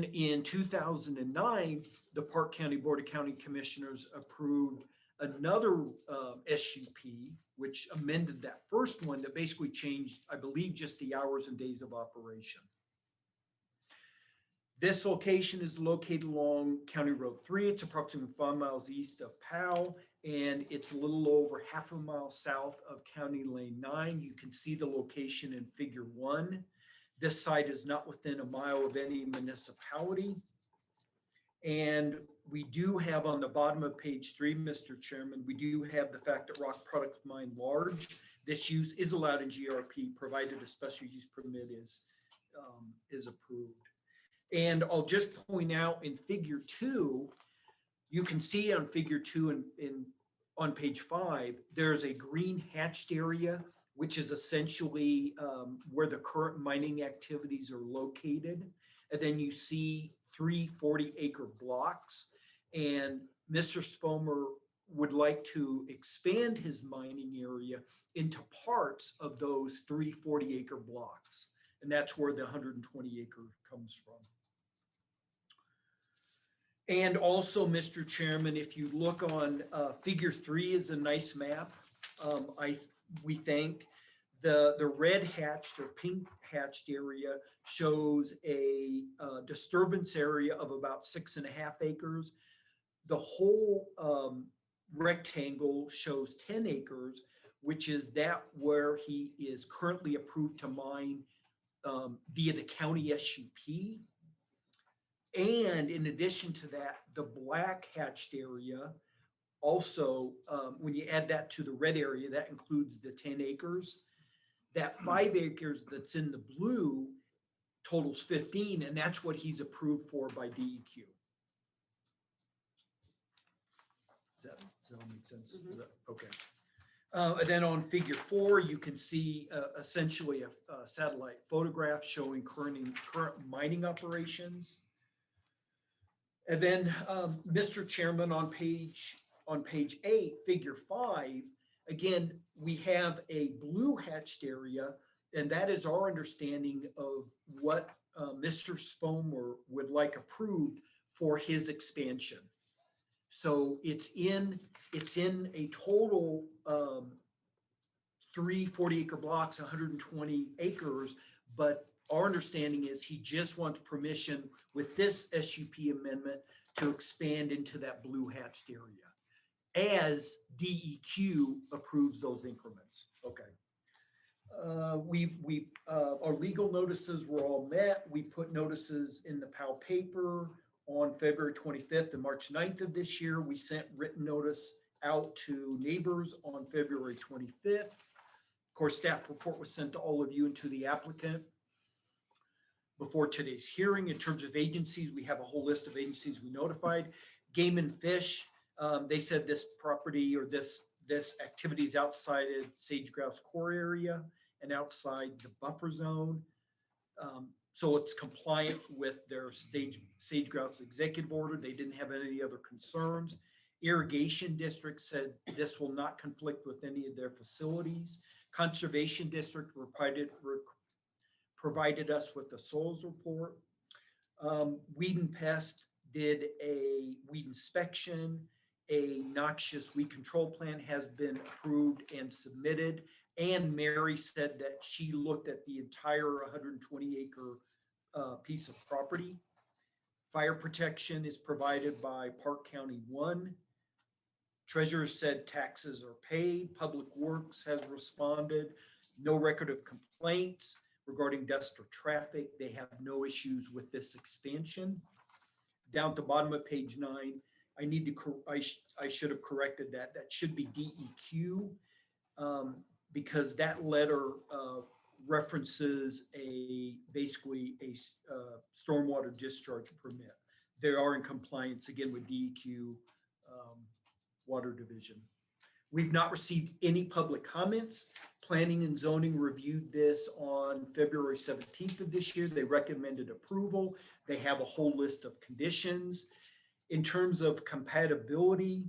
In 2009, the Park County Board of County Commissioners approved another SUP, which amended that first one that basically changed, I believe, just the hours and days of operation. This location is located along County Road 3. It's approximately 5 miles east of Powell, and it's a little over half a mile south of County Lane 9. You can see the location in Figure 1. This site is not within a mile of any municipality. And we do have on the bottom of page 3, Mr. Chairman, we do have the fact that rock products mine large. This use is allowed in GRP, provided a special use permit is approved. And I'll just point out in Figure 2, you can see on Figure 2 on page 5, there's a green hatched area, which is essentially where the current mining activities are located. And then you see 3 40-acre blocks. And Mr. Spomer would like to expand his mining area into parts of those 3 40-acre blocks. And that's where the 120-acre comes from. And also, Mr. Chairman, if you look on Figure 3 is a nice map. We think the red hatched or pink hatched area shows a disturbance area of about 6.5 acres. The whole rectangle shows 10 acres, which is that where he is currently approved to mine via the county SUP. And in addition to that, the black hatched area also, when you add that to the red area, that includes the 10 acres. That 5 acres that's in the blue totals 15, and that's what he's approved for by DEQ. Does that make sense? Mm-hmm. Is that, okay. And then on Figure 4, you can see essentially a satellite photograph showing current mining operations. And then, Mr. Chairman, on page 8, Figure 5, again, we have a blue hatched area, and that is our understanding of what Mr. Spomer would like approved for his expansion. So it's in a total 3 40-acre blocks, 120 acres, but our understanding is he just wants permission with this SUP amendment to expand into that blue hatched area as DEQ approves those increments. Okay. Our legal notices were all met. We put notices in the POW paper on February 25th and March 9th of this year. We sent written notice out to neighbors on February 25th. Of course, staff report was sent to all of you and to the applicant before today's hearing. In terms of agencies, we have a whole list of agencies we notified. Game and Fish, they said this property or this activity is outside of sage grouse core area and outside the buffer zone. So it's compliant with their sage grouse executive order. They didn't have any other concerns. Irrigation District said this will not conflict with any of their facilities. Conservation District provided us with the soils report. Weed and Pest did a weed inspection. A noxious weed control plan has been approved and submitted. And Mary said that she looked at the entire 120-acre piece of property. Fire protection is provided by Park County 1. Treasurer said taxes are paid. Public Works has responded. No record of complaints regarding dust or traffic. They have no issues with this expansion. Down at the bottom of page 9, I should have corrected that. That should be DEQ because that letter references basically a stormwater discharge permit. They are in compliance again with DEQ Water Division. We've not received any public comments. Planning and Zoning reviewed this on February 17th of this year. They recommended approval. They have a whole list of conditions. In terms of compatibility,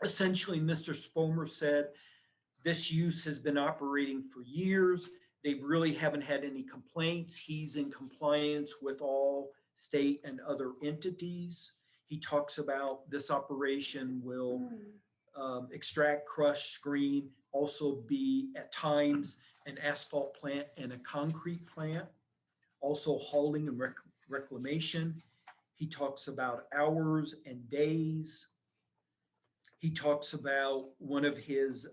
essentially Mr. Spomer said this use has been operating for years. They really haven't had any complaints. He's in compliance with all state, and other entities. He talks about this operation will extract, crush, screen, also be at times an asphalt plant and a concrete plant, also hauling and reclamation. He talks about hours and days. He talks about one of his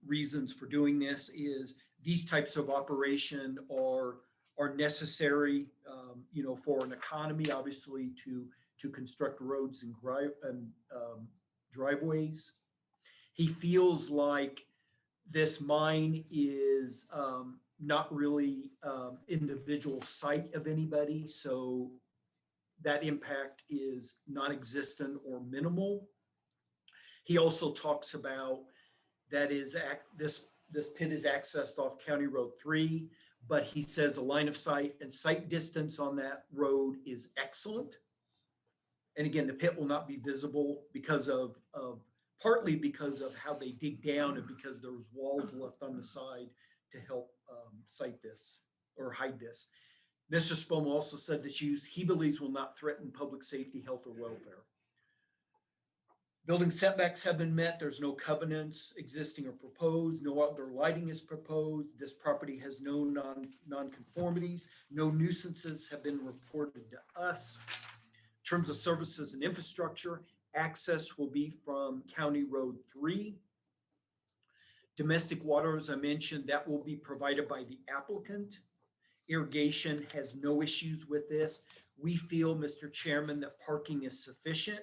reasons for doing this is these types of operation are necessary, for an economy, obviously to construct roads and driveways. He feels like this mine is not really individual site of anybody, so that impact is non-existent or minimal. He also talks about this pit is accessed off County Road 3, but he says a line of sight and sight distance on that road is excellent. And again, the pit will not be visible because of partly because of how they dig down and because there was walls left on the side to help cite this or hide this. Mr. Spomo also said this use, he believes, will not threaten public safety, health, or welfare. Building setbacks have been met. There's no covenants existing or proposed. No outdoor lighting is proposed. This property has no non-conformities. No nuisances have been reported to us. In terms of services and infrastructure, access will be from County Road 3. Domestic water, as I mentioned, that will be provided by the applicant. Irrigation has no issues with this. We feel, Mr. Chairman, that parking is sufficient.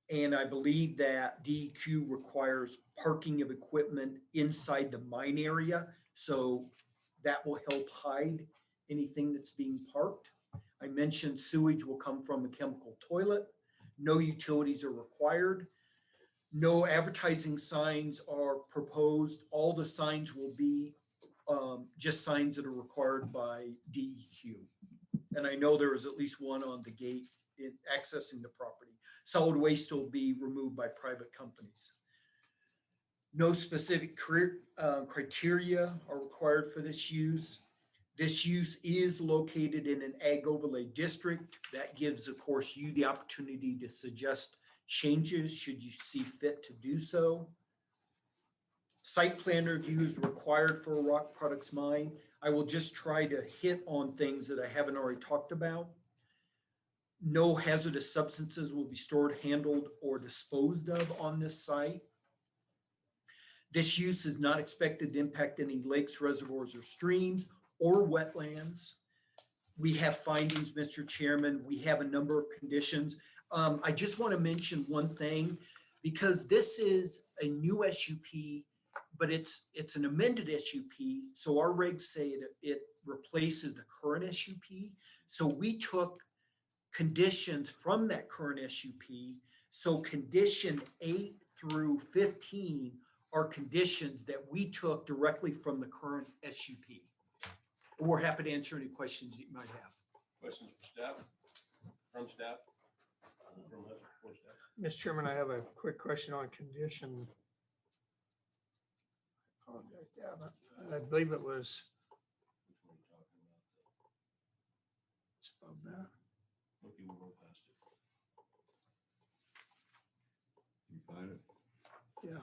And I believe that DEQ requires parking of equipment inside the mine area. So that will help hide anything that's being parked. I mentioned sewage will come from a chemical toilet. No utilities are required. No advertising signs are proposed. All the signs will be just signs that are required by DEQ. And I know there is at least one on the gate in accessing the property. Solid waste will be removed by private companies. No specific criteria are required for this use. This use is located in an ag overlay district. That gives, of course, you the opportunity to suggest changes should you see fit to do so. Site plan review is required for a rock products mine. I will just try to hit on things that I haven't already talked about. No hazardous substances will be stored, handled, or disposed of on this site. This use is not expected to impact any lakes, reservoirs, or streams, or wetlands. We have findings, Mr. Chairman. We have a number of conditions. I just want to mention one thing, because this is a new SUP, but it's an amended SUP. So our regs say it replaces the current SUP. So we took conditions from that current SUP. So condition 8 through 15 are conditions that we took directly from the current SUP. We're happy to answer any questions that you might have. Questions for staff? From staff? From us, for staff? Mr. Chairman, I have a quick question on condition. I believe it was Which one are you talking about? it's above that. Okay, we'll roll past it. You find it? Yeah.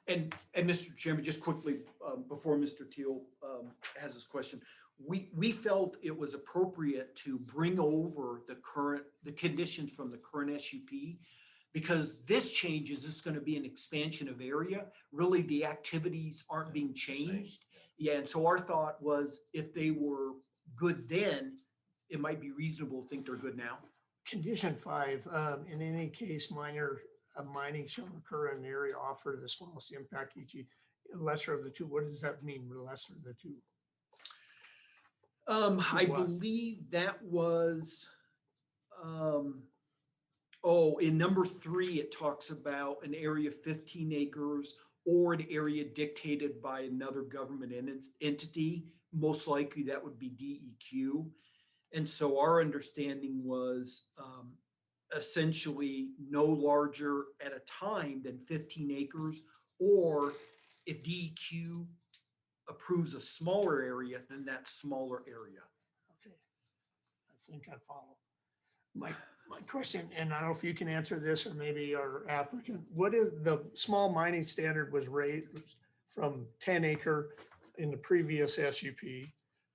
And Mr. Chairman, just quickly, before Mr. Teal has his question, we felt it was appropriate to bring over the conditions from the current SUP, because this changes, it's going to be an expansion of area. Really, the activities aren't being changed. Yeah, and so our thought was if they were good then, it might be reasonable to think they're good now. Condition 5, in any case, mining shall occur in an area offered the smallest impact, e.g. lesser of the two. What does that mean, lesser of the two? I believe that was, in number 3, it talks about an area of 15 acres or an area dictated by another government entity. Most likely that would be DEQ. And so our understanding was essentially no larger at a time than 15 acres, or if DEQ approves a smaller area, then that smaller area. think I follow. My question, and I don't know if you can answer this or maybe our applicant, what is the small mining standard was raised from 10 acre in the previous SUP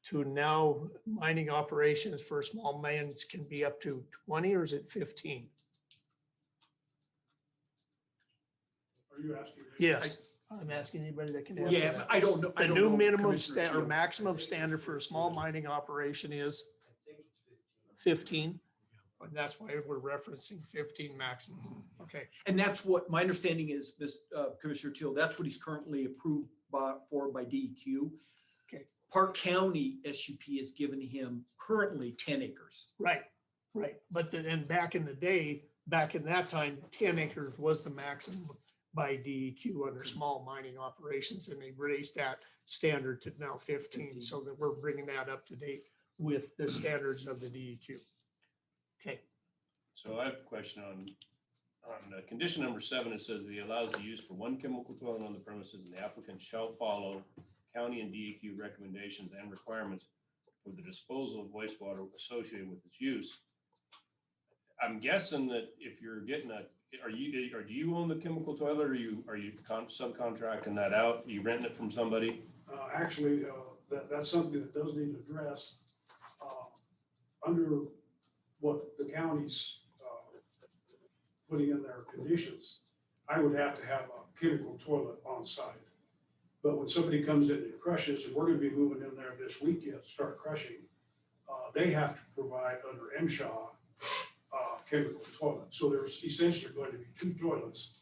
to now mining operations for small mines can be up to 20 or is it 15? Are you asking? me? Yes, I'm asking anybody that can answer Yeah, that. I don't know. I The don't new know, minimum Commissioner or Teal. maximum standard for a small mining operation is 15. And that's why we're referencing 15 maximum. Okay, And that's what my understanding is, Commissioner Teal, that's what he's currently approved by DEQ. Okay. Park County SUP has given him currently 10 acres. right. But then back in the day, back in that time, 10 acres was the maximum by DEQ under small mining operations. And they raised that standard to now 15, so that we're bringing that up to date with the standards of the DEQ. Okay, So I have a question on condition number 7. It says he allows the use for one chemical toilet on the premises and the applicant shall follow county and DEQ recommendations and requirements for the disposal of wastewater associated with its use. I'm guessing that if you're getting do you own the chemical toilet or are you subcontracting that out? Are you renting it from somebody? Actually, that's something that does need addressed under what the county's putting in their conditions. I would have to have a chemical toilet on site. But when somebody comes in and crushes, and we're gonna be moving in there this weekend to start crushing, they have to provide under MSHA chemical toilet. So there's essentially going to be 2 toilets.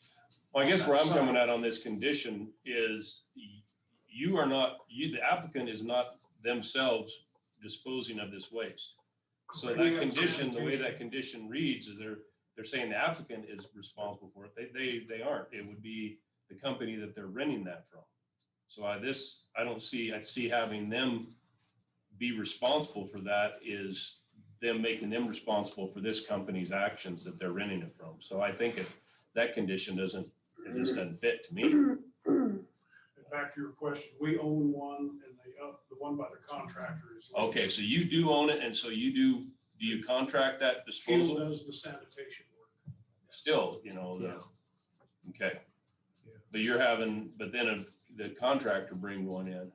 Well, I guess where I'm coming at on this condition is the applicant is not themselves disposing of this waste. So that condition, the way that condition reads is they're saying the applicant is responsible for it. They aren't. It would be the company that they're renting that from. So I see having them be responsible for that is them making them responsible for this company's actions that they're renting it from. So I think that condition just doesn't fit to me. And back to your question, we own one, and the one by the contractor is. Okay, so you do own it, and so do you contract that Keel disposal? does the sanitation work. Still, okay. But then the contractor bring one in.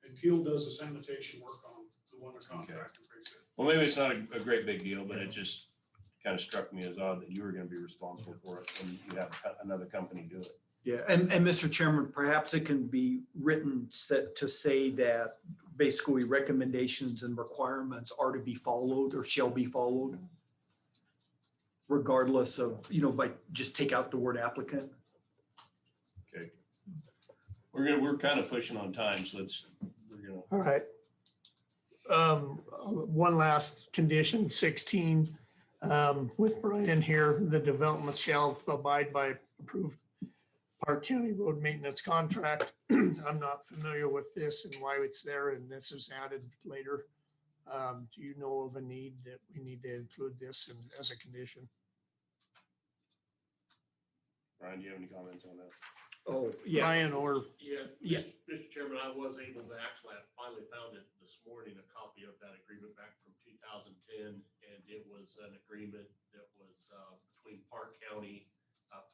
And Keel does the sanitation work on the one the contractor brings in. Well, maybe it's not a great big deal, but it just kind of struck me as odd that you were going to be responsible for it and you have another company do it. Yeah, and Mr. Chairman, perhaps it can be written to say that basically recommendations and requirements are to be followed or shall be followed, regardless of, by just take out the word applicant. Okay. We're kind of pushing on time, so all right. One last condition, 16, with Brian here, the development shall abide by approved Park County road maintenance contract. I'm not familiar with this and why it's there, and this is added later. Do you know of a need that we need to include this as a condition? Brian, do you have any comments on that? Oh, yeah. Brian or, Yeah, Yeah. Mr. Chairman, I was able to I finally found it this morning, a copy of that agreement back from 2010. And it was an agreement that was between Park County,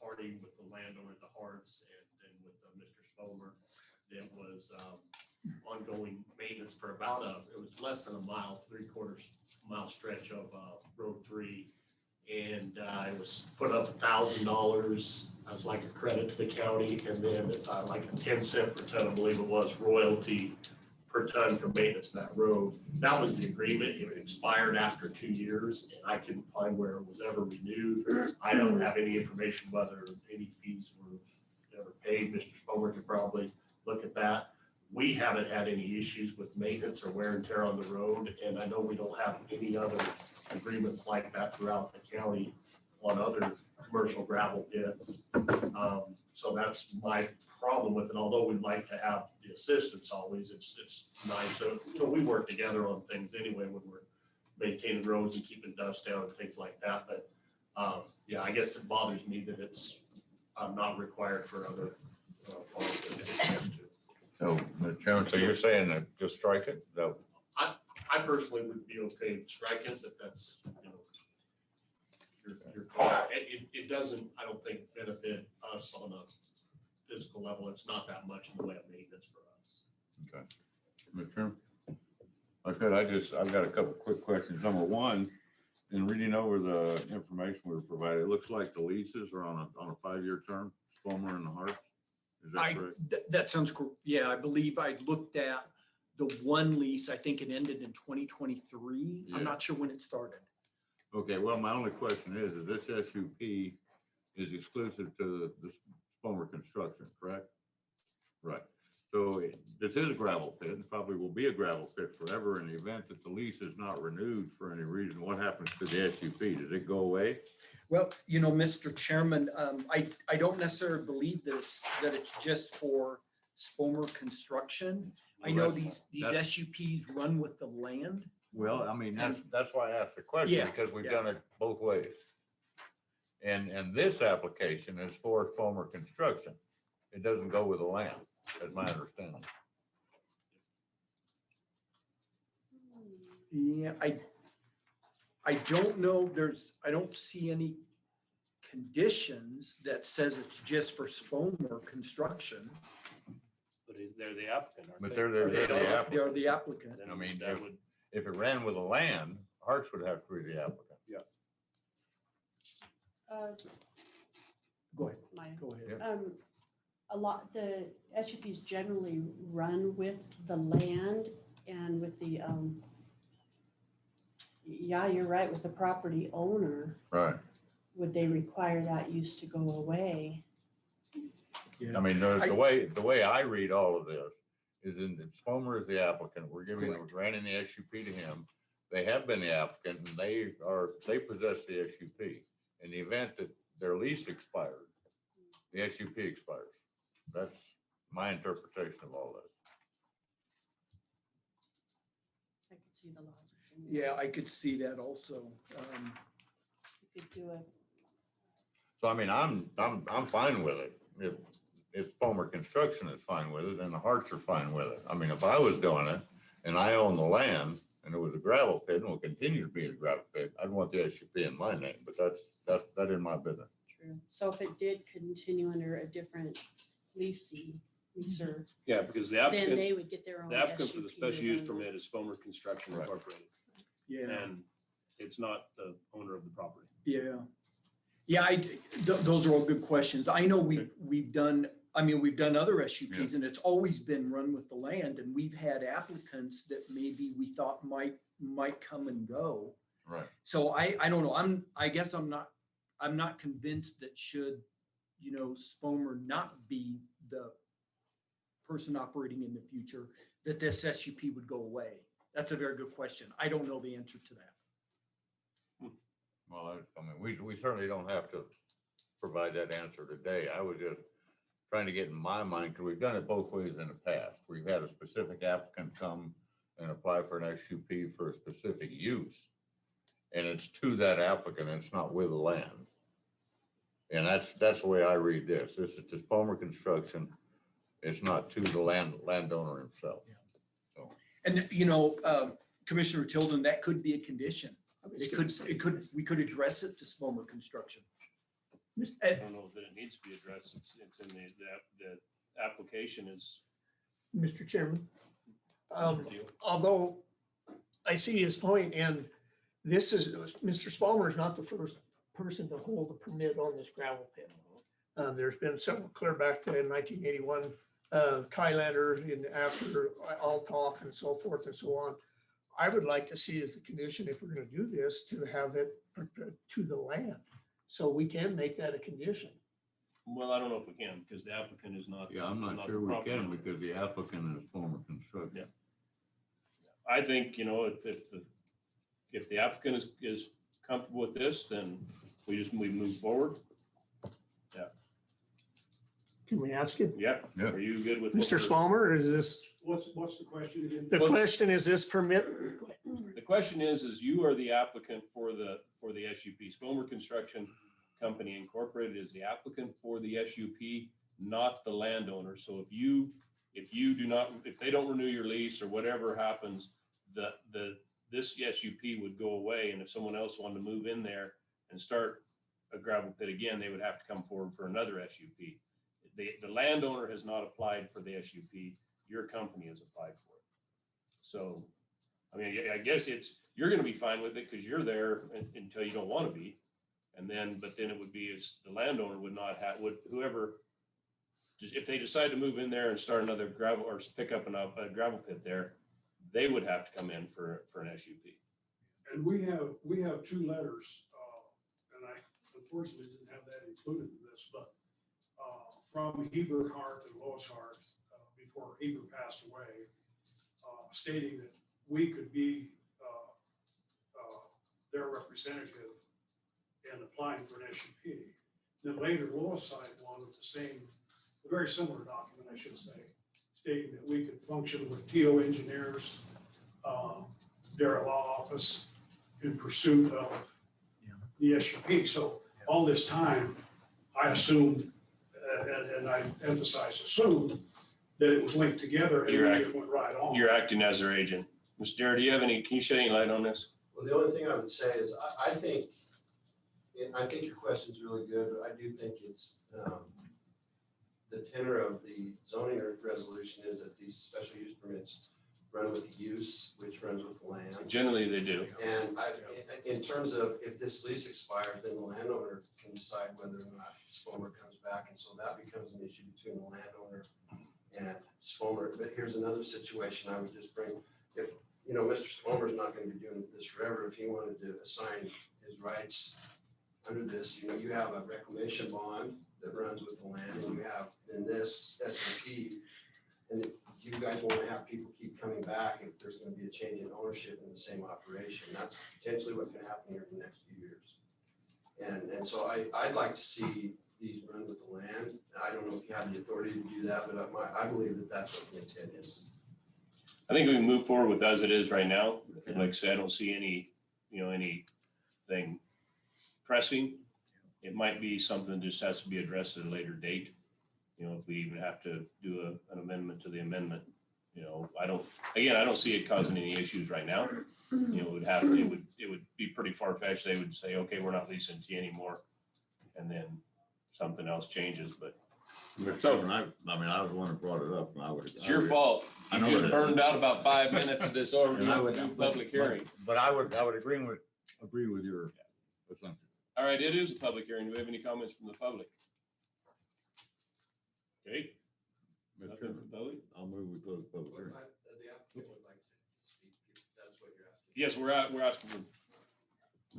partying with the landowner, the Harts, and then with Mr. Spomer. That was ongoing maintenance for about it was less than a mile, 3/4 mile stretch of Road 3. And it was put up $1,000 as like a credit to the county, and then like a 10 cent per ton, I believe it was, royalty per ton for maintenance of that road. That was the agreement. It expired after 2 years, and I couldn't find where it was ever renewed. I don't have any information whether any fees were ever paid. Mr. Spomer could probably look at that. We haven't had any issues with maintenance or wear and tear on the road, and I know we don't have any other agreements like that throughout the county on other commercial gravel pits. So that's my problem with it. Although we'd like to have the assistance always, it's nice. So, we work together on things anyway when we're maintaining roads and keeping dust down and things like that. But yeah, I guess it bothers me that it's not required for other farms. So, Mr. Chairman, so you're saying that just strike it? No. I I personally would be okay striking it, but that's, you know, your call. It doesn't, I don't think, benefit us on a physical level. It's not that much in the way of maintenance for us. Okay. Mr. Chairman? Like I said, I've got a couple quick questions. Number one, in reading over the information we were provided, it looks like the leases are on a 5-year term, Spomer and the Hart. Is that correct? That sounds cool. Yeah, I believe I looked at the one lease. I think it ended in 2023. Yeah. I'm not sure when it started. Okay, well, my only question is this SUP is exclusive to the Spomer construction, correct? Right. So this is a gravel pit and probably will be a gravel pit forever in the event that the lease is not renewed for any reason. What happens to the SUP? Does it go away? Well, you know, Mr. Chairman, I don't necessarily believe that it's just for Spomer construction. I know these SUPs run with the land. Well, I mean, that's why I asked the question, Yeah, because we've yeah. done it both ways. And this application is for Spomer construction. It doesn't go with the land, that's my understanding. Yeah, I don't know, I don't see any conditions that says it's just for Spomer construction. But they're the applicant, aren't But they? they're the applicant. They're the applicant. Then I mean, that would, If it ran with the land, Harts would have to be the applicant. Go ahead, Maya. go ahead. A lot, the SUPs generally run with the land and with the, yeah, you're right, with the property owner. Right. Would they require that use to go away? I mean, the way I read all of this is in that Spomer is the applicant. We're granting the SUP to him. They have been the applicant and they possess the SUP. In the event that their lease expired, the SUP expires. That's my interpretation of all this. I could see the logic. in that. Yeah, I could see that also. You could do it. So I mean, I'm fine with it. If Spomer Construction is fine with it, and the Harts are fine with it. I mean, if I was doing it and I own the land and it was a gravel pit and will continue to be a gravel pit, I'd want the SUP in my name, but that in my business. True. So if it did continue under a different leaser, yeah, because the then applicant, they would get their own. the applicant for the SUP special use to run. permit is Spomer Construction Right. Incorporated. Yeah, And it's not the owner of the property. yeah. Yeah, those are all good questions. I know we've done other SUPs and it's always been run with the land, and we've had applicants that maybe we thought might come and go. Right. So I don't know. I guess I'm not convinced that should, you know, Spomer not be the person operating in the future, that this SUP would go away. That's a very good question. I don't know the answer to that. Well, I mean, we certainly don't have to provide that answer today. I was just trying to get in my mind, because we've done it both ways in the past. We've had a specific applicant come and apply for an SUP for a specific use. And it's to that applicant, it's not with the land. And that's the way I read this. This is to Spomer Construction. It's not to the landowner himself. And, you know, Commissioner Tilden, that could be a condition. We could address it to Spomer Construction. I don't know that it needs to be addressed. It's in the application is. Mr. Chairman, Mr. Deal. although I see his point, and Mr. Spomer is not the first person to hold a permit on this gravel pit. There's been several clear back to 1981, Kylander and after Altoff and so forth and so on. I would like to see as a condition, if we're going to do this, to have it to the land. So we can make that a condition. Well, I don't know if we can, because the applicant is not. Yeah, I'm not the sure we property can, owner. because the applicant is Spomer Construction. I think, you know, if the applicant is comfortable with this, then we move forward. Can we ask him? Yeah. Yeah. Are you good with? Mr. what Spomer, is this, What's the question again? the question is this permit? The question is you are the applicant for the SUP. Spomer Construction Company Incorporated is the applicant for the SUP, not the landowner. So if they don't renew your lease or whatever happens, the this SUP would go away, and if someone else wanted to move in there and start a gravel pit again, they would have to come forward for another SUP. The landowner has not applied for the SUP, your company has applied for it. So, I mean, I guess you're gonna be fine with it, because you're there until you don't wanna be. And then, but then it would be, the landowner would not have, whoever, just if they decide to move in there and start another gravel, or pick up a gravel pit there, they would have to come in for an SUP. And we have two letters, and I unfortunately didn't have that included in this, but from Heber Hart and Lois Hart, before Heber passed away, stating that we could be their representative in applying for an SUP. Then later Lois signed one with the same, a very similar document, I should say, stating that we could function with TO engineers, their law office, in pursuit of the SUP. So all this time, I assumed, and I emphasize assumed, that it was linked together and You're we just went right on. You're acting as their agent. Mr. Darrell, can you shed any light on this? Well, the only thing I would say is, I think your question's really good, but I do think it's, the tenor of the zoning resolution is that these special use permits run with the use, which runs with the land. Generally, they do. And in terms of if this lease expires, then the landowner can decide whether or not Spomer comes back. And so that becomes an issue between the landowner and Spomer. But here's another situation I would just bring. If, Mr. Spomer's not going to be doing this forever. If he wanted to assign his rights under this, you have a reclamation bond that runs with the land, and you have in this SUP, and you guys want to have people keep coming back if there's going to be a change in ownership in the same operation. That's potentially what can happen here in the next few years. And so I'd like to see these run with the land. I don't know if you have the authority to do that, but I believe that that's what the intent is. I think we can move forward with as it is right now. Like I said, I don't see anything pressing. It might be something that just has to be addressed at a later date. If we even have to do an amendment to the amendment, I don't see it causing any issues right now. It would be pretty far-fetched. They would say, okay, we're not leasing to you anymore. And then something else changes, but Mr. Chairman, I was the one that brought it up, and I would. it's your fault. I You know just it is. burned out about 5 minutes of this And I overview would- of public hearing. But I would agree with your assumption. All right, it is a public hearing. Do we have any comments from the public? Okay. Mr. Nothing Chairman, from the public? I'll move we close the public hearing. The applicant would like to speak, if that's what you're asking. Yes, we're asking for the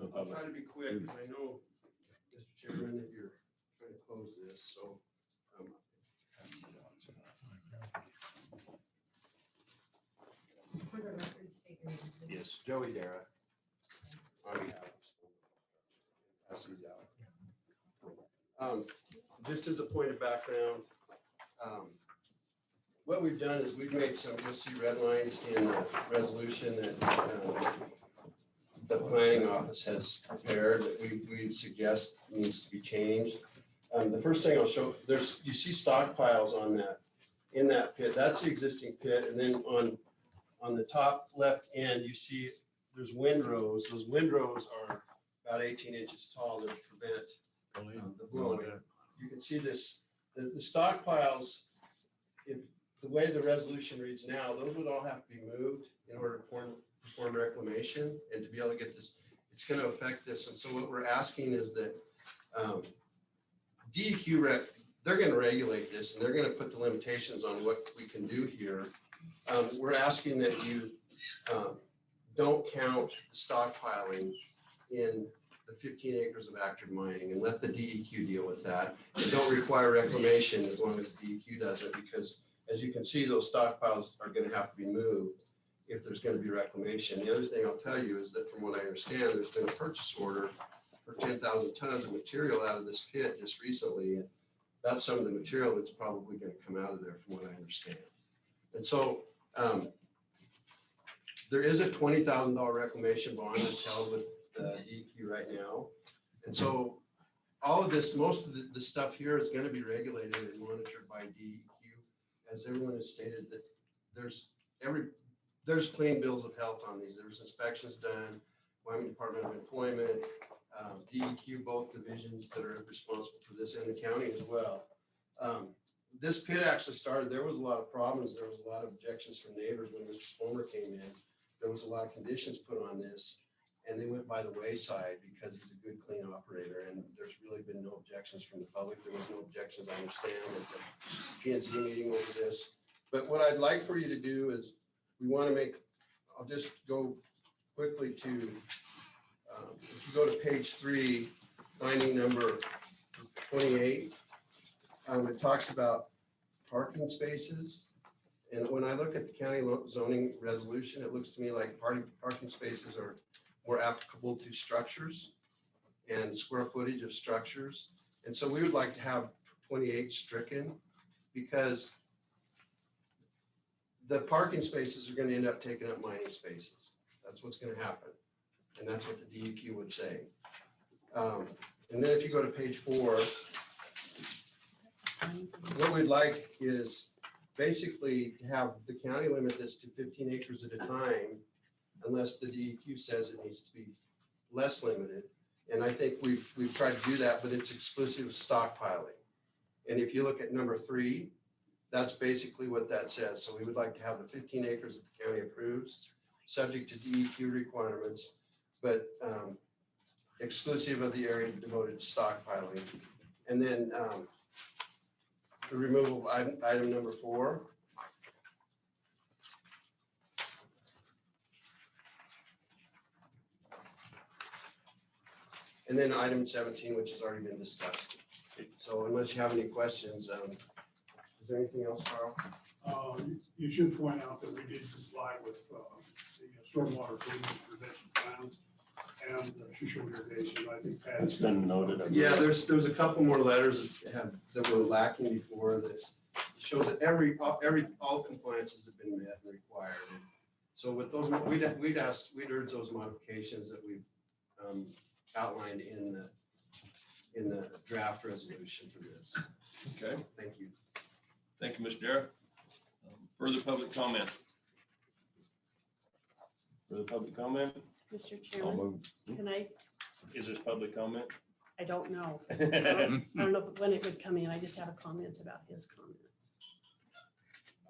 I'll public. try to be quick, because I know, Mr. Chairman, that you're trying to close this, so. For the record, state your name. please. Yes. Joey Dara. On behalf of pass these out. Just as a point of background, what we've done is we've made some, you'll see red lines in the resolution that the planning office has prepared that we suggest needs to be changed. The first thing I'll show, you see stockpiles in that pit. That's the existing pit. And then on the top left end, you see there's windrows. Those windrows are about 18 inches tall that prevent the blowing. You can see this, the stockpiles, if the way the resolution reads now, those would all have to be moved in order to perform reclamation and to be able to get this, it's going to affect this. And so what we're asking is that DEQ, they're going to regulate this and they're going to put the limitations on what we can do here. We're asking that you don't count the stockpiling in the 15 acres of active mining and let the DEQ deal with that. And don't require reclamation as long as the DEQ does it, because as you can see, those stockpiles are going to have to be moved if there's going to be reclamation. The other thing I'll tell you is that from what I understand, there's been a purchase order for 10,000 tons of material out of this pit just recently. And that's some of the material that's probably going to come out of there from what I understand. And so there is a $20,000 reclamation bond that's held with DEQ right now. And so all of this, most of the stuff here is going to be regulated and monitored by DEQ. As everyone has stated, that there's clean bills of health on these. There's inspections done, Wyoming Department of Employment, DEQ, both divisions that are responsible for this, and the county as well. This pit actually started, there was a lot of problems. There was a lot of objections from neighbors when Mr. Spomer came in. There was a lot of conditions put on this, and they went by the wayside because he's a good, clean operator, and there's really been no objections from the public. There was no objections, I understand, at the P&Z meeting over this. But what I'd like for you to do is, we want to make, I'll just go quickly to, if you go to page 3, finding number 28, it talks about parking spaces. And when I look at the county zoning resolution, it looks to me like parking spaces are more applicable to structures and square footage of structures. And so we would like to have 28 stricken, because the parking spaces are going to end up taking up mining spaces. That's what's going to happen. And that's what the DEQ would say. And then if you go to page 4, what we'd like is basically to have the county limit this to 15 acres at a time, unless the DEQ says it needs to be less limited. And I think we've tried to do that, but it's exclusive of stockpiling. And if you look at number 3, that's basically what that says. So we would like to have the 15 acres that the county approves, subject to DEQ requirements, but exclusive of the area devoted to stockpiling. And then the removal of item number 4. And then item 17, which has already been discussed. So unless you have any questions, is there anything else, Carl? You should point out that we did comply with the stormwater prevention plan and the Shoshone irrigation. I think Pat. It's been noted. Yeah, there's a couple more letters that were lacking before that shows that all compliances have been met and required. So with those, we'd urge those modifications that we've outlined in the draft resolution for this. Okay, Thank you. thank you, Mr. Jarrett. Further public comment? Further public comment? Mr. I'll Chairman, move. can I, Is this public comment? I don't know. I don't know when it would come in. I just have a comment about his comments.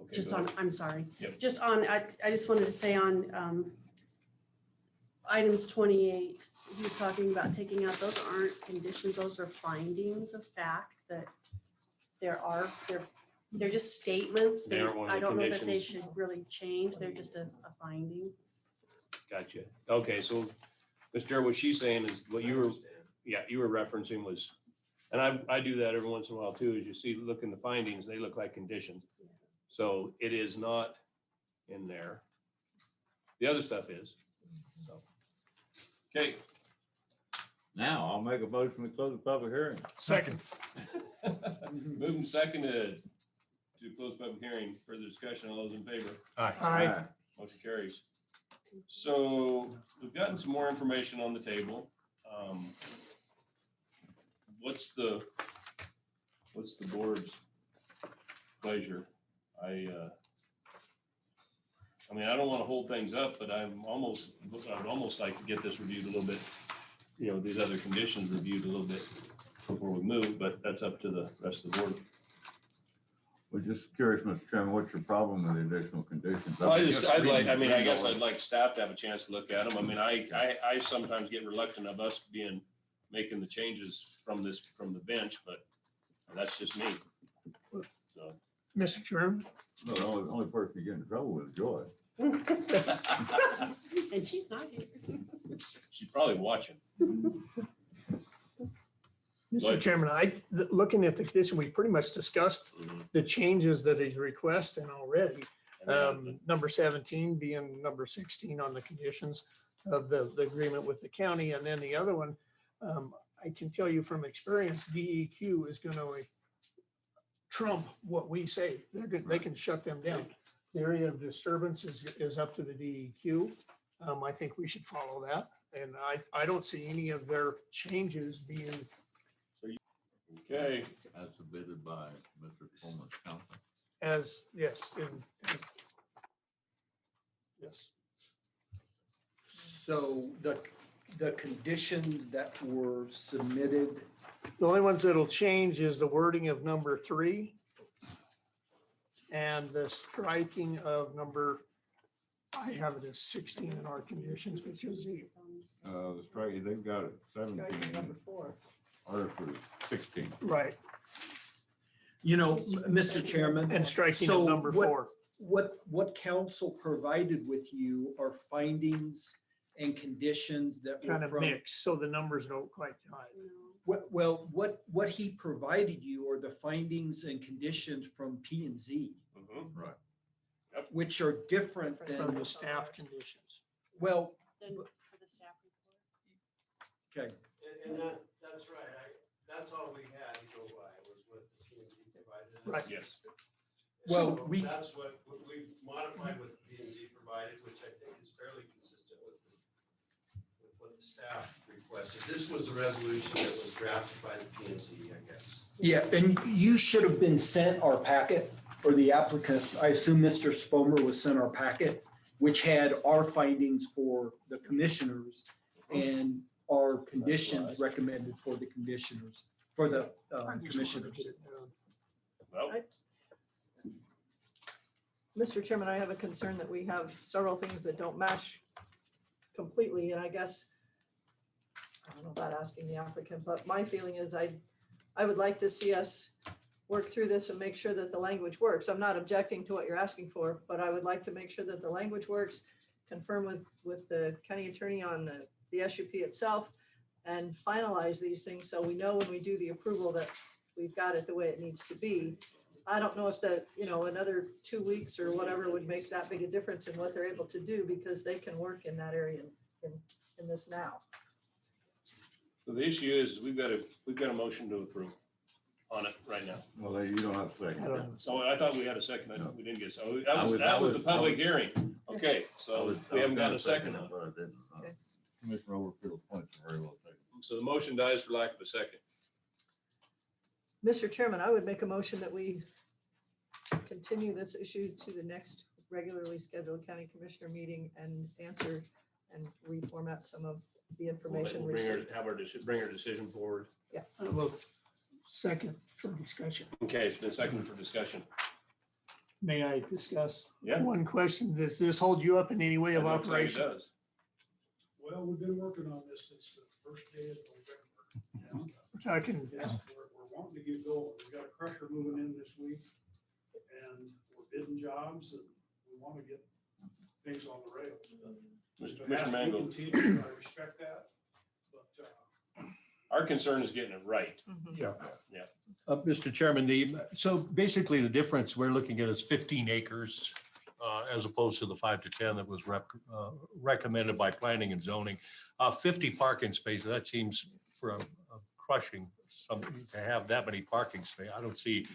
Okay, Just go on, ahead. I'm sorry. Yep. Just on, I just wanted to say on items 28, he was talking about taking out, those aren't conditions, those are findings of fact that they're just statements. They aren't one of I the don't know that they conditions. should really change. They're just a finding. Gotcha. Okay, so Mr. Jarrett, what she's saying is what you were referencing was, and I do that every once in a while too, is you see, look in the findings, they look like conditions. So it is not in there. The other stuff is. So. Okay, Now I'll make a motion to close the public hearing. Second. moving seconded to close public hearing. Further discussion, all those in favor? Aye. Motion carries. So we've gotten some more information on the table. What's the board's pleasure? I mean, I don't want to hold things up, but I'd almost like to get this reviewed a little bit, these other conditions reviewed a little bit before we move, but that's up to the rest of the board. We're just curious, Mr. Chairman, what's your problem with the additional conditions? Well, I guess reading I'd like staff to have a chance to look at them. I mean, I sometimes get reluctant of us making the changes from the bench, but that's just me. So. Mr. Chairman, No, the only person you get in trouble with is Joy. And she's not here. She's probably watching. Mr. What? Chairman, looking at the condition, we pretty much discussed Mhm. the changes that he's requesting already. And Number 17 being number 16 on the conditions of the agreement with the county. And then the other one, I can tell you from experience, DEQ is going to trump what we say. They can shut them down. The area of disturbance is up to the DEQ. I think we should follow that. And I don't see any of their changes being Okay, As submitted by Mr. Fulmer's counsel. as Yes. So the conditions that were submitted, The only ones that'll change is the wording of number 3 and the striking of number, I have it as 16 in our conditions because The strike, they've got it Striking 17, number 4. Article 16. right, Mr. Chairman. and striking So of number what- 4. What council provided with you are findings and conditions that Kind were of from. mixed, so the numbers don't quite jive. Well, what he provided you are the findings and conditions from P and Z, Mhm. which are different From than, the staff conditions. well, Then for the staff report. okay, And that's right, that's all we had to go by, was what the community provided us. Right. Yes. Well, So we- That's what we modified what the P and Z provided, which I think is fairly consistent with what the staff requested. This was the resolution that was drafted by the P and Z, I guess. yeah, and you should have been sent our packet, or the applicant, I assume Mr. Spomer was sent our packet, which had our findings for the commissioners and our conditions recommended for the commissioners, for the I just wanted to commissioners. get it done. Well, Mr. Chairman, I have a concern that we have several things that don't match completely, and I guess, I don't know about asking the applicant, but my feeling is I would like to see us work through this and make sure that the language works. I'm not objecting to what you're asking for, but I would like to make sure that the language works, confirm with the county attorney on the SUP itself, and finalize these things so we know when we do the approval that we've got it the way it needs to be. I don't know if another 2 weeks or whatever would make that big a difference in what they're able to do, because they can work in that area in this now. so the issue is, we've got a motion to approve on it right now. Well, you don't have to I second don't it. know. So I thought we had a second. We didn't get, so I was- that was the I public was- hearing. Okay, so we haven't got a second on it. But I didn't. Okay. Commissioner Overfield's points are very well taken. So the motion dies for lack of a second. Mr. Chairman, I would make a motion that we continue this issue to the next regularly scheduled county commissioner meeting and answer and reformat some of the information We'll received. bring our decision forward. I will second for discussion. Okay, it's been seconded for discussion. May I discuss? Yeah. One question, does this hold you up in any way of It looks like it operation? does. Well, we've been working on this since the first day of November. We're talking, We're wanting to get going. We've got a crusher moving in this week, and we're bidding jobs, and we want to get things on the rails. If it has Commissioner to Mango, continue, I respect that, but our concern is getting it right. Yeah. Yeah. Mr. Chairman, so basically the difference we're looking at is 15 acres as opposed to the 5 to 10 that was recommended by planning and zoning. 50 parking spaces, that seems for a crushing, to have that many parking spaces. I don't see,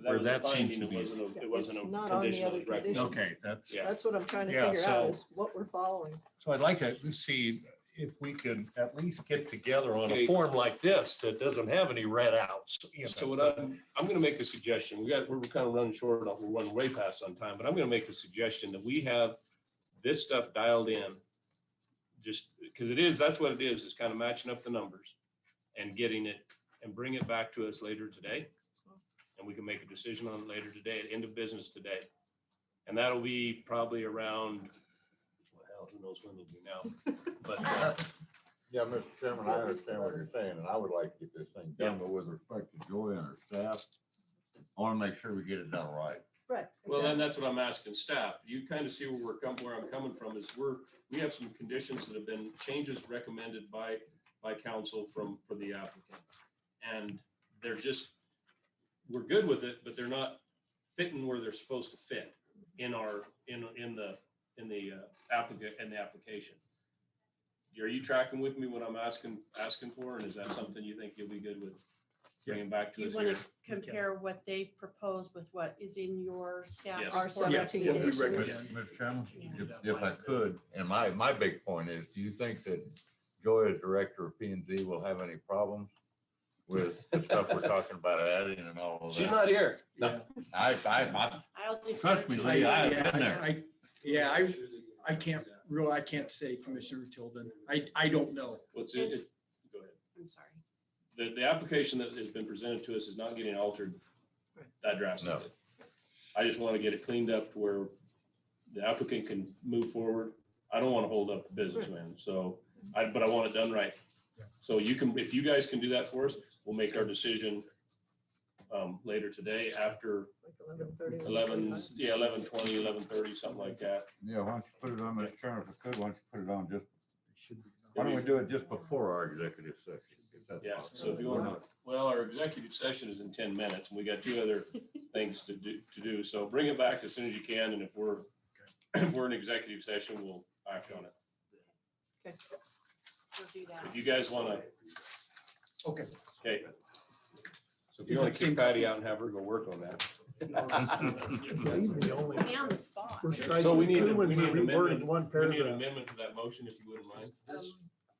Where was a that seems finding, to be- it wasn't It's a not on the condition that other was recommended. conditions. okay, that's, Yeah. That's what I'm trying to Yeah, figure out so- is what we're following. so I'd like to see if we can at least get together on Okay. a form like this that doesn't have any red outs. So what I'm gonna make a suggestion. We're kind of running short, we're running way past on time, but I'm gonna make a suggestion that we have this stuff dialed in. Just because that's what it is kind of matching up the numbers and getting it and bring it back to us later today. And we can make a decision on it later today, at end of business today. And that'll be probably around, well, who knows when it'll be now. But Yeah, Mr. Chairman, I understand what you're saying, and I would like to get this thing done, but with respect to Joy and her staff, I want to make sure we get it done right. Right. well, then that's what I'm asking staff. You kind of see where I'm coming from is we have some conditions that have been changes recommended by council for the applicant. And they're just, we're good with it, but they're not fitting where they're supposed to fit in the applicant and the application. Are you tracking with me what I'm asking for? And is that something you think you'll be good with bringing back to You us want here? to compare what they propose with what is in your staff? Yes. Our report? 17 Yeah, we conditions. recommend. Mr. Chairman, Yeah. if I could, and my big point is, do you think that Joy, as director of P and Z, will have any problems with the stuff we're talking about adding and all of She's that? not here. No. I, I'll defer Trust me, to Lee, you. I have been there. I can't say, Commissioner Tilden. I don't know. What's it? Go ahead. I'm sorry. The application that has been presented to us is not getting altered that drastically. No. I just want to get it cleaned up to where the applicant can move forward. I don't want to hold up the businessman, so but I want it done right. So you can, if you guys can do that for us, we'll make our decision later today after Like 11:30. 11:20, 11:30, something like that. Yeah, why don't you put it on, Mr. Chairman, if I could, why don't you put it on just, Should be. why don't we do it just before our executive session? if that's Yeah, possible? so if you We're want, not- well, our executive session is in 10 minutes and we got two other things to do. So bring it back as soon as you can. And if we're in executive session, we'll act on it. We'll do that. If you guys want to, Okay. okay. So if you want to kick Patty out and have her go work on that. The only Put me on the spot. first So we need item we need an reworded amendment. one We need an paragraph. amendment to that motion if you wouldn't mind.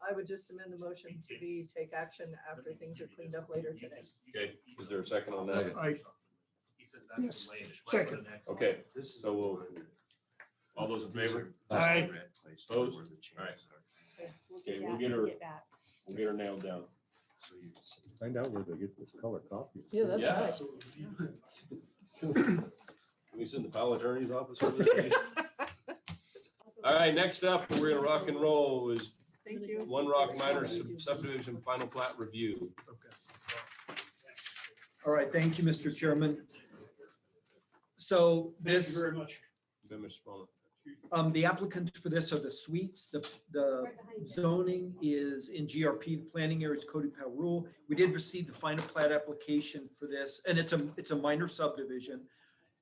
I would just amend the motion to be take action after things are cleaned up later today. Okay, is there a second on that? I, He says that's Yes. the latest. Second. Okay, This is so we'll- the one. all those in favor? Aye. Opposed? Where the changes All right. are. Okay, that we'll get and her- Get back. We'll get her nailed down. So you see- Find out where they get this color copy. Yeah, that's Yeah. nice. Can we send the power attorney's office over there? All right, next up, we're gonna rock and roll is Thank you. One Rock Minor subdivision final plat review. All right, thank you, Mr. Chairman. So Thank you this, very much. Go, Mr. Spallman. the applicants for this are the suites. The zoning is in GRP, the planning area is coded per rule. We did receive the final plat application for this, and it's a minor subdivision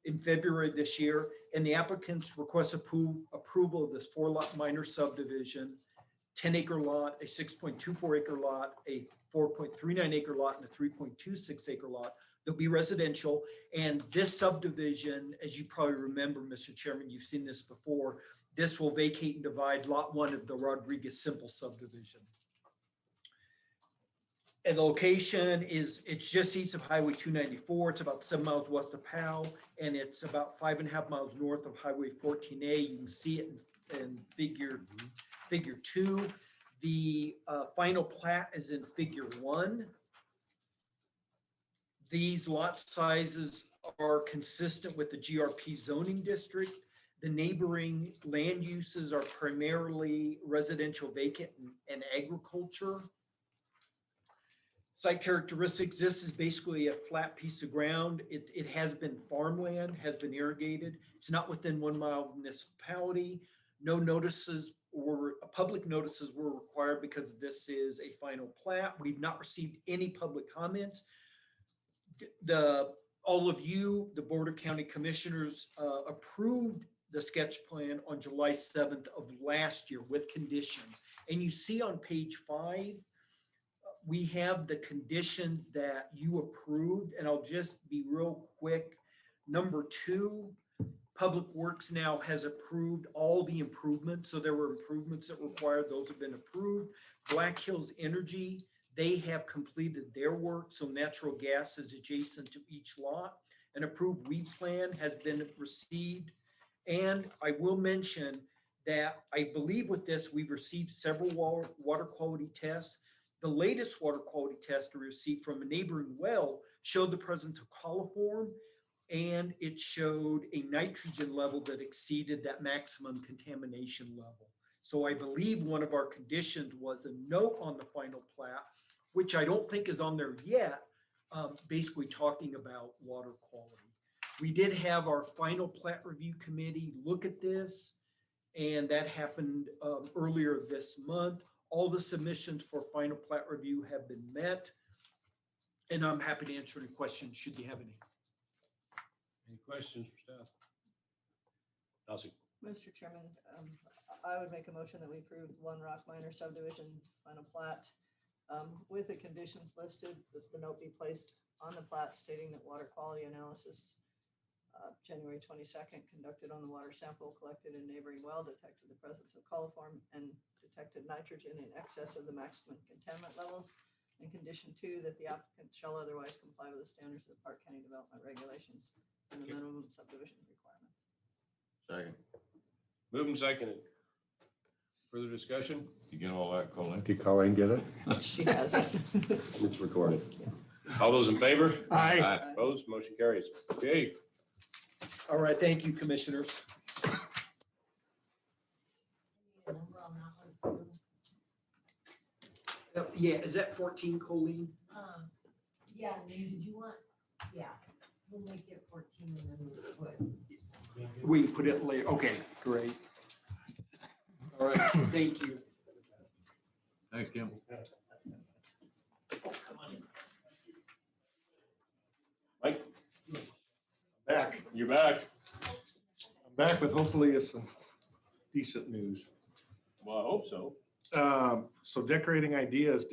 in February of this year. And the applicants request approval of this 4-lot minor subdivision, 10-acre lot, a 6.24 acre lot, a 4.39 acre lot, and a 3.26 acre lot. They'll be residential. And this subdivision, as you probably remember, Mr. Chairman, you've seen this before, this will vacate and divide Lot 1 of the Rodriguez Simple subdivision. And the location it's just east of Highway 294. It's about 7 miles west of Powell, and it's about 5.5 miles north of Highway 14A. You can see it in figure 2. The final plat is in figure 1. These lot sizes are consistent with the GRP zoning district. The neighboring land uses are primarily residential vacant and agriculture. Site characteristics, this is basically a flat piece of ground. It has been farmland, has been irrigated. It's not within 1 mile municipality. No public notices were required because this is a final plat. We've not received any public comments. All of you, the Board of County Commissioners, approved the sketch plan on July 7th of last year with conditions. And you see on page 5, we have the conditions that you approved, and I'll just be real quick. Number 2, Public Works now has approved all the improvements. So there were improvements that were required. Those have been approved. Black Hills Energy, they have completed their work. So natural gas is adjacent to each lot. An approved weed plan has been received. And I will mention that I believe with this, we've received several water quality tests. The latest water quality test we received from a neighboring well showed the presence of coliform, and it showed a nitrogen level that exceeded that maximum contamination level. So I believe one of our conditions was a note on the final plat, which I don't think is on there yet, basically talking about water quality. We did have our final plat review committee look at this, and that happened earlier this month. All the submissions for final plat review have been met, and I'm happy to answer any questions should you have any. Any questions for staff? Elsie? Mr. Chairman, I would make a motion that we approve One Rock Minor subdivision final plat with the conditions listed, that the note be placed on the plat stating that water quality analysis January 22nd conducted on the water sample collected in neighboring well detected the presence of coliform and detected nitrogen in excess of the maximum contaminant levels. And condition 2, that the applicant shall otherwise comply with the standards of the Park County Development Regulations and the minimum subdivision requirements. Second. Moving seconded. Further discussion? You get all that, Colleen? Did Colleen get it? She has it. It's recorded. All those in favor? Aye. Opposed? Motion carries. Okay. All right, thank you, commissioners. Yeah, is that 14, Colleen? Yeah, and then did you want, yeah, we'll make it 14 and then we'll put. We can put it later. Okay, great. All right, thank you. Thanks, Kim. Mike, Back. you're back. I'm back with hopefully some decent news. Well, I hope so. So Decorating Ideas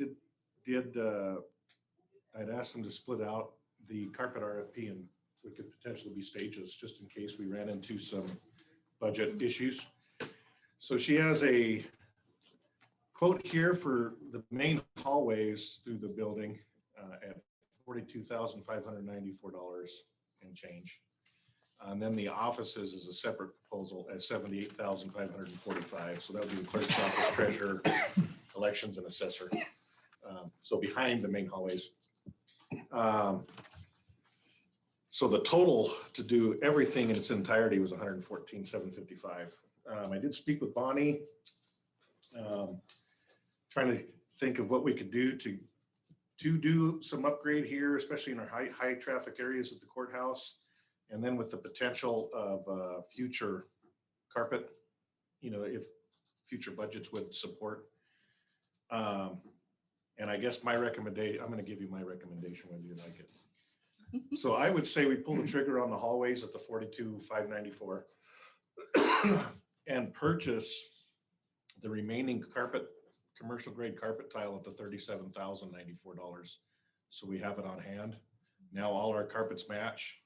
I'd asked them to split out the carpet RFP and we could potentially be stages just in case we ran into some budget issues. So she has a quote here for the main hallways through the building at $42,594 and change. And then the offices is a separate proposal at $78,545. So that would be the clerk's office, treasurer, elections, and assessor. So behind the main hallways. So the total to do everything in its entirety was $114,755. I did speak with Bonnie, trying to think of what we could do to do some upgrade here, especially in our high traffic areas at the courthouse. And then with the potential of future carpet, if future budgets would support. And I guess my recommendation, I'm going to give you my recommendation whether you like it. So I would say we pull the trigger on the hallways at the $42,594 and purchase the remaining commercial grade carpet tile at the $37,094. So we have it on hand. Now all our carpets match.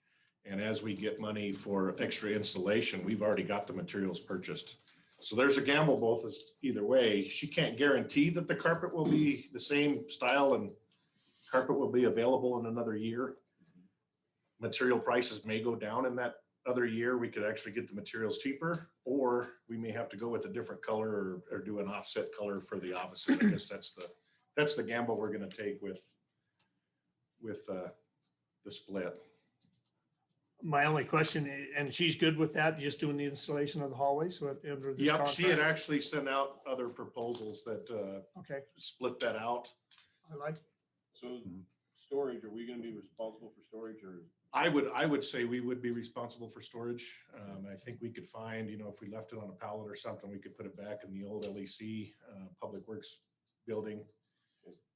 And as we get money for extra installation, we've already got the materials purchased. So there's a gamble both as either way. She can't guarantee that the carpet will be the same style and carpet will be available in another year. Material prices may go down in that other year. We could actually get the materials cheaper, or we may have to go with a different color or do an offset color for the offices. I guess that's the gamble we're going to take with the split. My only question, and she's good with that, just doing the installation of the hallways? Yep, she had actually sent out other proposals that Okay, split that out. I like, So storage, are we going to be responsible for storage or? I would say we would be responsible for storage. I think we could find, if we left it on a pallet or something, we could put it back in the old LEC Public Works building.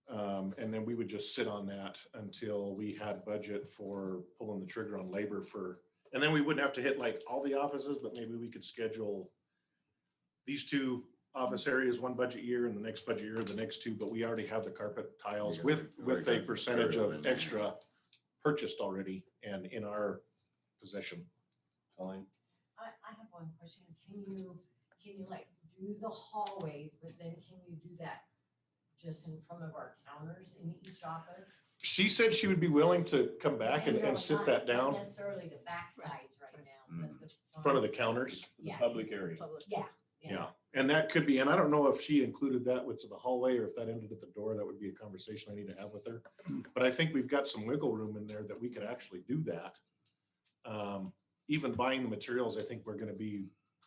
And then we would just sit on that until we had budget for pulling the trigger on labor and then we wouldn't have to hit like all the offices, but maybe we could schedule these two office areas, one budget year and the next budget year, the next two, but we already have the carpet tiles with a percentage of extra purchased already and in our possession. Colleen? I have one question. Can you like do the hallways, but then can you do that just in front of our counters in each office? She said she would be willing to come back No, and sit not- that down Not necessarily the back sides right now, but the in front of the fronts. counters. Yeah. Public area. Yeah. Yeah, and that could be, and I don't know if she included that with the hallway or if that ended at the door. That would be a conversation I need to have with her. But I think we've got some wiggle room in there that we could actually do that. Even buying the materials, I think we're going to be,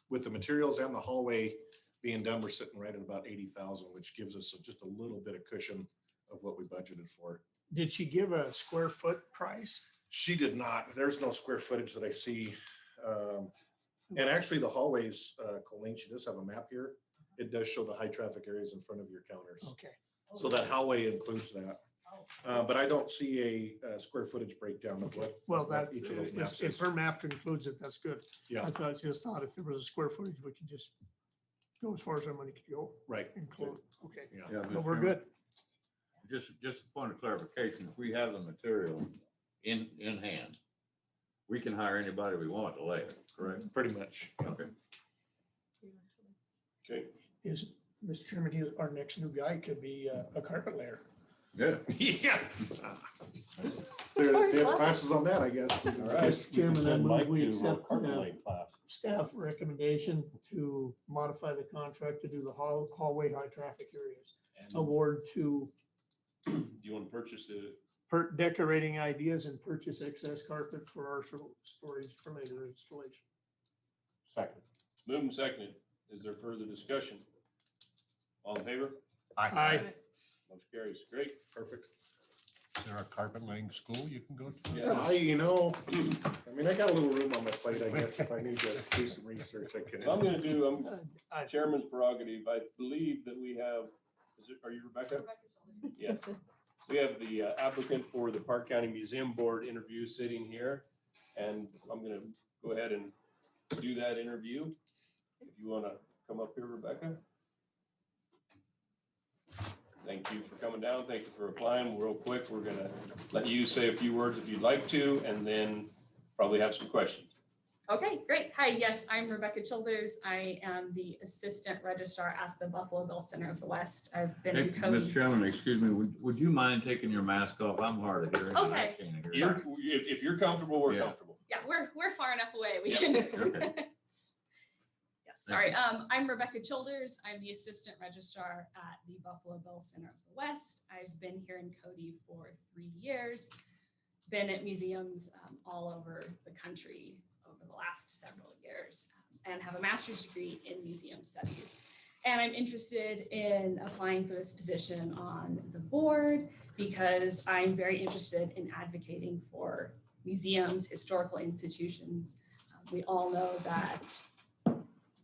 with the materials and the hallway being done, we're sitting right at about 80,000, which gives us just a little bit of cushion of what we budgeted for. did she give a square foot price? She did not. There's no square footage that I see. And actually the hallways, Colleen, she does have a map here. It does show the high traffic areas in front of your counters. Okay, So that hallway includes that. But I don't see a square footage breakdown of what. well, what that, each of those maps if is. her map includes it, that's good. Yeah, I just thought if there was a square footage, we could just go as far as our money could go right. and close. Okay, Yeah. no, we're good. Just a point of clarification, if we have the material in hand, we can hire anybody we want to lay it, correct? Pretty much. Okay. Okay. Mr. Chairman, our next new guy could be a carpet layer. Good. Yeah. They have classes on that, I guess. All right. Mr. Chairman, I Send move Mike we to accept carpet laying class. staff recommendation to modify the contract to do the hallway high traffic areas. And Award to do you want to purchase the, decorating ideas and purchase excess carpet for our storage for later installation. Second. moved and seconded. Is there further discussion? All in favor? Aye. Motion carries. Great. Perfect. Is there a carpet laying school you can go to? Yeah. I mean, I got a little room on my plate, I guess, if I need to do some research, I can. So I'm gonna do, chairman's prerogative. I believe that we have, are you Rebecca? Yes. We have the applicant for the Park County Museum Board interview sitting here. And I'm gonna go ahead and do that interview. If you wanna come up here, Rebecca. Thank you for coming down. Thank you for applying. Real quick, we're gonna let you say a few words if you'd like to, and then probably have some questions. Okay, great. Hi, yes, I'm Rebecca Childers. I am the Assistant Registrar at the Buffalo Bill Center of the West. I've been Hey, to Cody. Mr. Chairman, excuse me, would you mind taking your mask off? I'm hard of hearing. and I Okay. can't hear you. If you're comfortable, we're Yeah. comfortable. Yeah, we're far enough away. We Yep. can. Okay. Yes, sorry. I'm Rebecca Childers. I'm the Assistant Registrar at the Buffalo Bill Center of the West. I've been here in Cody for 3 years. Been at museums all over the country over the last several years, and have a master's degree in museum studies. And I'm interested in applying for this position on the board because I'm very interested in advocating for museums, historical institutions. We all know that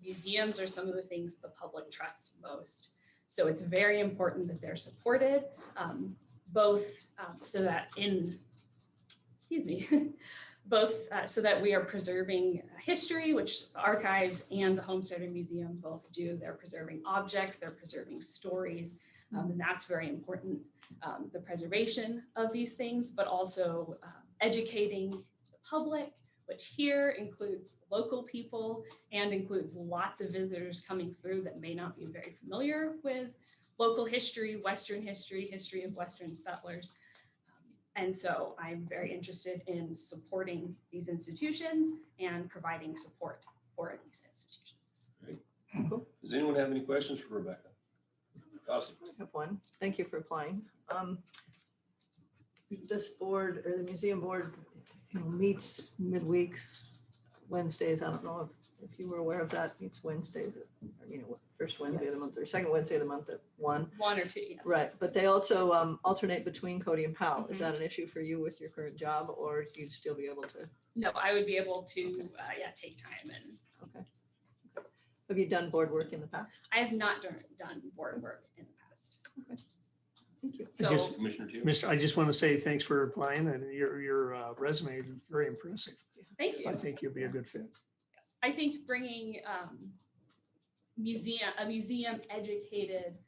museums are some of the things that the public trusts most. So it's very important that they're supported, both so that so that we are preserving history, which the archives and the Homesteader Museum both do. They're preserving objects, they're preserving stories, and that's very important, the preservation of these things, but also educating the public, which here includes local people and includes lots of visitors coming through that may not be very familiar with local history, Western history, history of Western settlers. And so I'm very interested in supporting these institutions and providing support for these institutions. Great. Does anyone have any questions for Rebecca? Awesome. I have one. Thank you for applying. This board or the museum board, meets midweeks, Wednesdays. I don't know if you were aware of that. Meets Wednesdays, first Wednesday of the month or second Wednesday of the month at 1. 1 or 2, yes. Right, but they also alternate between Cody and Powell. Is that an issue for you with your current job, or you'd still be able to? No, I would be able to, take time, and Okay. Have you done board work in the past? I have not done board work in the past. Okay. Thank you. So, Commissioner Teal. Mr. I just want to say thanks for applying, and your resume is very impressive. thank you. I think you'll be a good fit. Yes. I think bringing a museum educated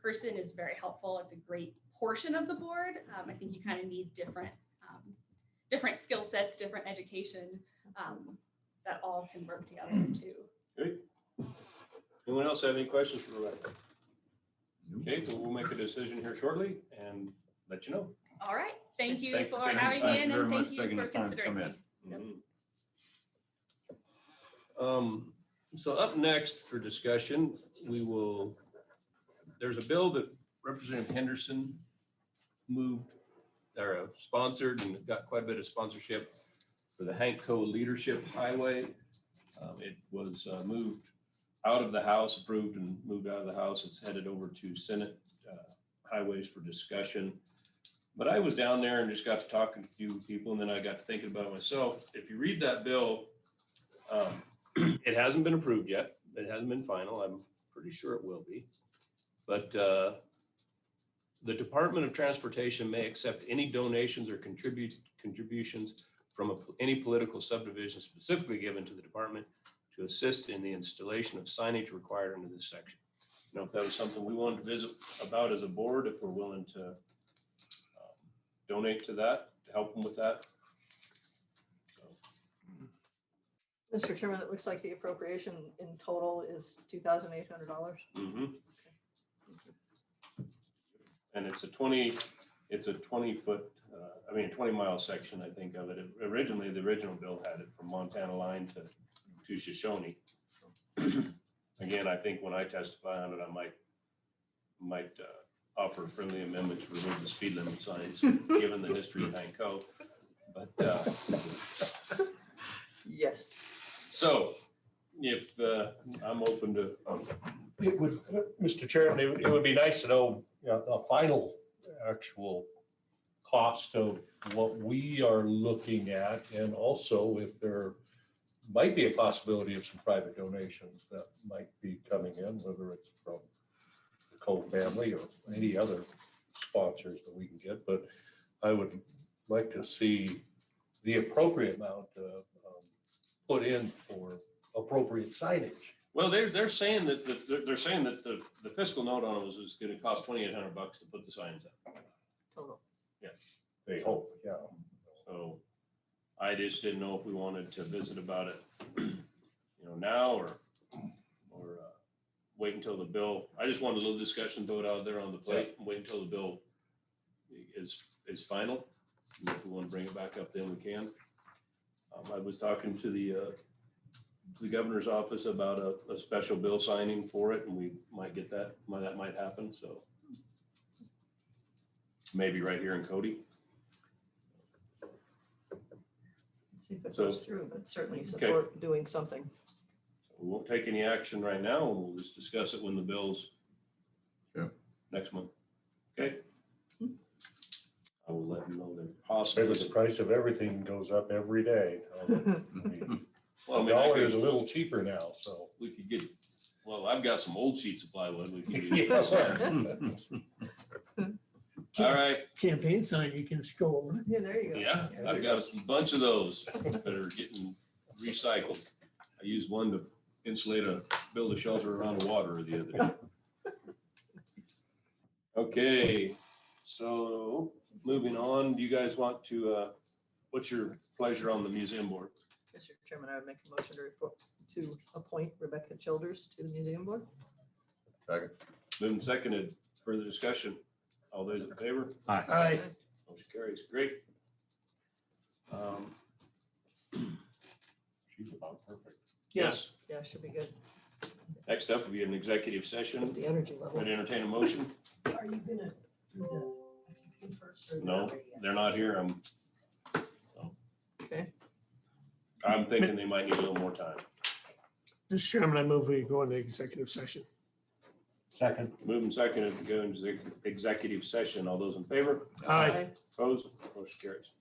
person is very helpful. It's a great portion of the board. I think you kind of need different skill sets, different education that all can work together too. Great. Anyone else have any questions for Rebecca? Okay, so we'll make a decision here shortly and let you know. All right. Thank you Thank you for for taking having the me time. in, Very and much thank you taking for the time to considering come me. Mhm. So up next for discussion, there's a bill that Representative Henderson sponsored and got quite a bit of sponsorship for the Hank-Co Leadership Highway. It was moved out of the House, approved and moved out of the House. It's headed over to Senate Highways for discussion. But I was down there and just got to talking to a few people, and then I got to thinking about it myself. If you read that bill, it hasn't been approved yet. It hasn't been final. I'm pretty sure it will be. But the Department of Transportation may accept any donations or contributions from any political subdivision specifically given to the department to assist in the installation of signage required under this section. If that was something we wanted to visit about as a board, if we're willing to donate to that, to help them with that. Mr. Chairman, it looks like the appropriation in total is $2,800. Mhm. And it's a 20, It's a 20-foot, 20-mile section, I think, of it. Originally, the original bill had it from Montana line to Shoshone. Again, I think when I testify on it, I might offer a friendly amendment to remove the speed limit signs, given the history of Hank Cove. But, Yes. so if, I'm open to, It would, Mr. Chairman, it would be nice to know, a final actual cost of what we are looking at, and also if there might be a possibility of some private donations that might be coming in, whether it's from the Cove family or any other sponsors that we can get. But I would like to see the appropriate amount put in for appropriate signage. well, they're saying that, the fiscal note on it was going to cost $2,800 to put the signs up. Total. They hope, yeah. So I just didn't know if we wanted to visit about it, now or wait until the bill. I just wanted a little discussion, throw it out there on the plate, and wait until the bill is final. And if we want to bring it back up, then we can. I was talking to the governor's office about a special bill signing for it, and we might get that might happen. So maybe right here in Cody. See if it So- goes through, but certainly support doing something. We won't take any action right now, and we'll just discuss it when the bill's next month. Okay? I will let you know that Maybe possibly. the price of everything goes up every day. Well, The dollar is a little cheaper now, so. we could get, well, I've got some old sheets of plywood we could use. Yes. All right, Campaign sign, you can scroll over. Yeah, there you go. yeah, I've got a bunch of those that are getting recycled. I used one to build a shelter around the water the other day. Okay, so moving on, do you guys want to, what's your pleasure on the museum board? Mr. Chairman, I would make a motion to appoint Rebecca Childers to the museum board. Second. Moving seconded, further discussion. All those in favor? Aye. Motion carries. Great. She's about perfect. Yes. Yeah, should be good. Next up will be an executive session. The energy level. I'd entertain a motion. Are you gonna do the FQP first? Or No, not ready yet? they're not here. Okay. I'm thinking they might need a little more time. Mr. Chairman, I move we go into executive session. Second. Moving seconded to go into executive session. All those in favor? Aye. Opposed? Motion carries.